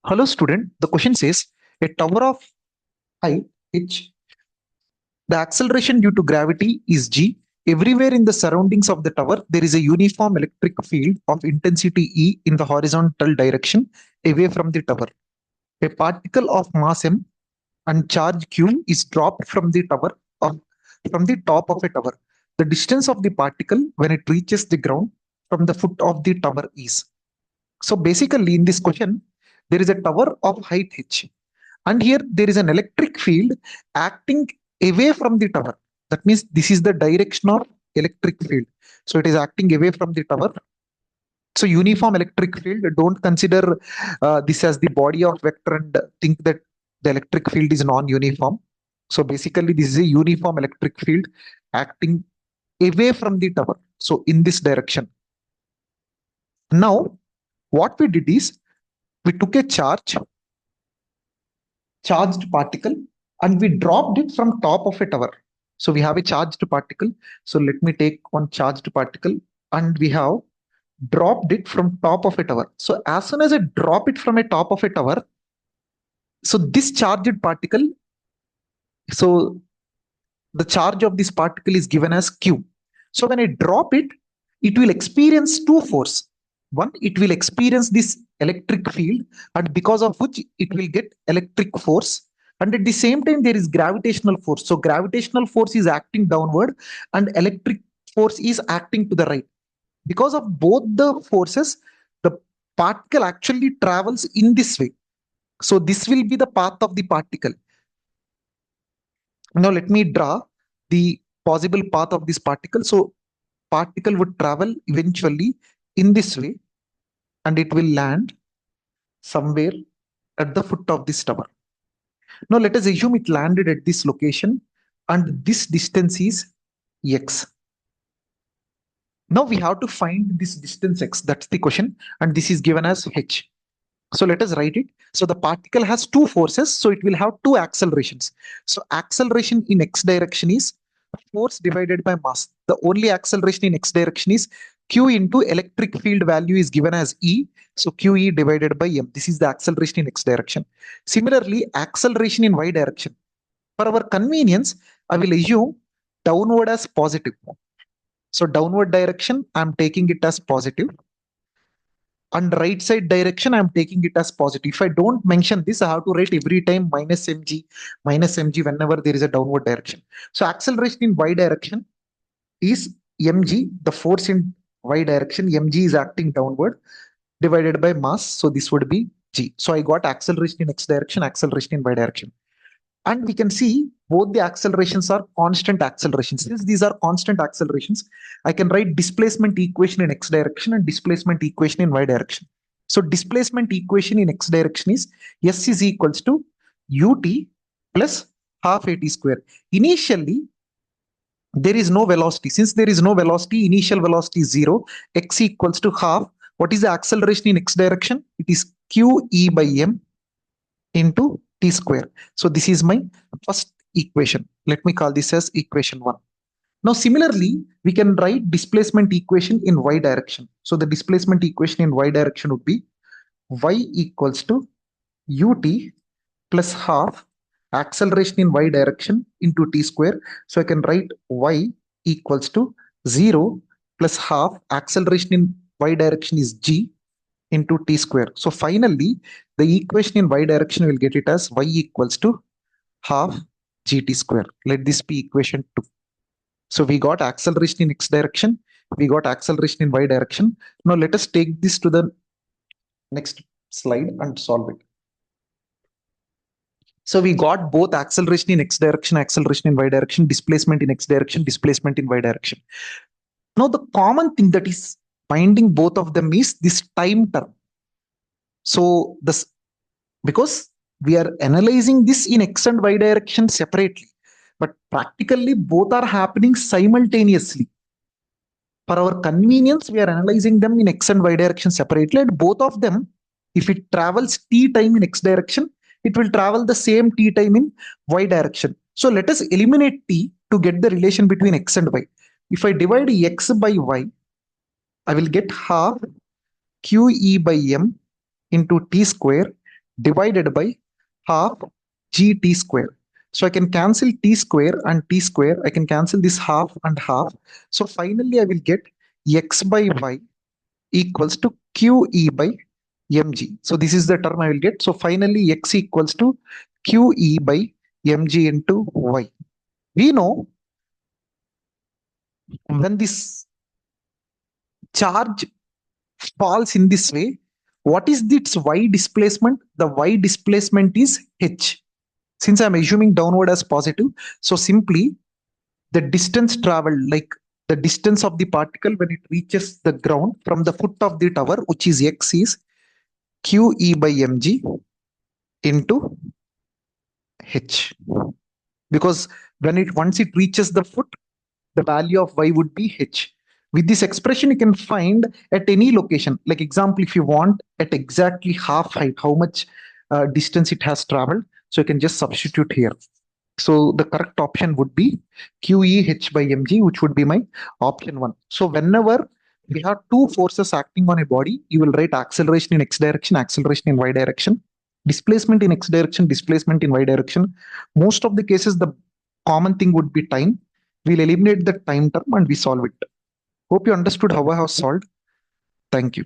Hello student, the question says a tower of height h, the acceleration due to gravity is g. Everywhere in the surroundings of the tower, there is a uniform electric field of intensity E in the horizontal direction away from the tower. A particle of mass m and charge q is dropped from the tower of, from the top of a tower. The distance of the particle when it reaches the ground from the foot of the tower is. So basically, in this question, there is a tower of height h, and here there is an electric field acting away from the tower. That means this is the direction of electric field. So it is acting away from the tower. So uniform electric field, don't consider this as the body of vector and think that the electric field is non-uniform. So basically, this is a uniform electric field acting away from the tower. So in this direction. Now, what we did is we took a charged particle and we dropped it from top of a tower. So we have a charged particle. So let me take one charged particle and we have dropped it from top of a tower. So as soon as I drop it from a top of a tower, so this charged particle, so the charge of this particle is given as q. So when I drop it, it will experience two force. One, it will experience this electric field, and because of which it will get electric force. And at the same time, there is gravitational force. So gravitational force is acting downward, and electric force is acting to the right. Because of both the forces, the particle actually travels in this way. So this will be the path of the particle. Now let me draw the possible path of this particle. So particle would travel eventually in this way and it will land somewhere at the foot of this tower. Now let us assume it landed at this location and this distance is x. Now we have to find this distance x. That's the question. And this is given as h. So let us write it. So the particle has two forces. So it will have two accelerations. So acceleration in x direction is force divided by mass. The only acceleration in x direction is q into electric field value is given as E. So QE divided by m. This is the acceleration in x direction. Similarly, acceleration in y direction. For our convenience, I will assume downward as positive. So downward direction, I'm taking it as positive. And right side direction, I'm taking it as positive. If I don't mention this, I have to write every time minus mg whenever there is a downward direction. So acceleration in y direction is mg, the force in y direction, mg is acting downward divided by mass. So this would be g. So I got acceleration in x direction, acceleration in y direction. And we can see both the accelerations are constant accelerations. Since these are constant accelerations, I can write displacement equation in x direction and displacement equation in y direction. So displacement equation in x direction is s is equals to ut plus half at square. Initially, there is no velocity. Since there is no velocity, initial velocity is 0, x equals to half. What is the acceleration in x direction? It is qe by m into t square. So this is my first equation. Let me call this as equation 1. Now similarly, we can write displacement equation in y direction. So the displacement equation in y direction would be y equals to ut plus half acceleration in y direction into t square. So I can write y equals to 0 plus half acceleration in y direction is g into t square. So finally, the equation in y direction will get it as y equals to half gt square. Let this be equation 2. So we got acceleration in x direction, we got acceleration in y direction. Now let us take this to the next slide and solve it. So we got both acceleration in x direction, acceleration in y direction, displacement in x direction, displacement in y direction. Now the common thing that is binding both of them is this time term. So this, because we are analyzing this in x and y direction separately, but practically both are happening simultaneously. For our convenience, we are analyzing them in x and y direction separately, and both of them, if it travels t time in x direction, it will travel the same t time in y direction. So let us eliminate t to get the relation between x and y. If I divide x by y, I will get half qe by m into t square divided by half gt square. So I can cancel t square and t square. I can cancel this half and half. So finally I will get x by y equals to QE by mg. So this is the term I will get. So finally x equals to QE by mg into y. We know when this charge falls in this way, what is its y displacement? The y displacement is h. Since I'm assuming downward as positive, so simply the distance traveled, like the distance of the particle when it reaches the ground from the foot of the tower, which is x, is QE by mg into h. Because when it once it reaches the foot, the value of y would be h. With this expression, you can find at any location. Like example, if you want at exactly half height, how much distance it has traveled. So you can just substitute here. So the correct option would be QEH by mg, which would be my option 1. So whenever we have two forces acting on a body, you will write acceleration in x direction, acceleration in y direction, displacement in x direction, displacement in y direction. Most of the cases, the common thing would be time. We'll eliminate the time term and we solve it. Hope you understood how I have solved. Thank you.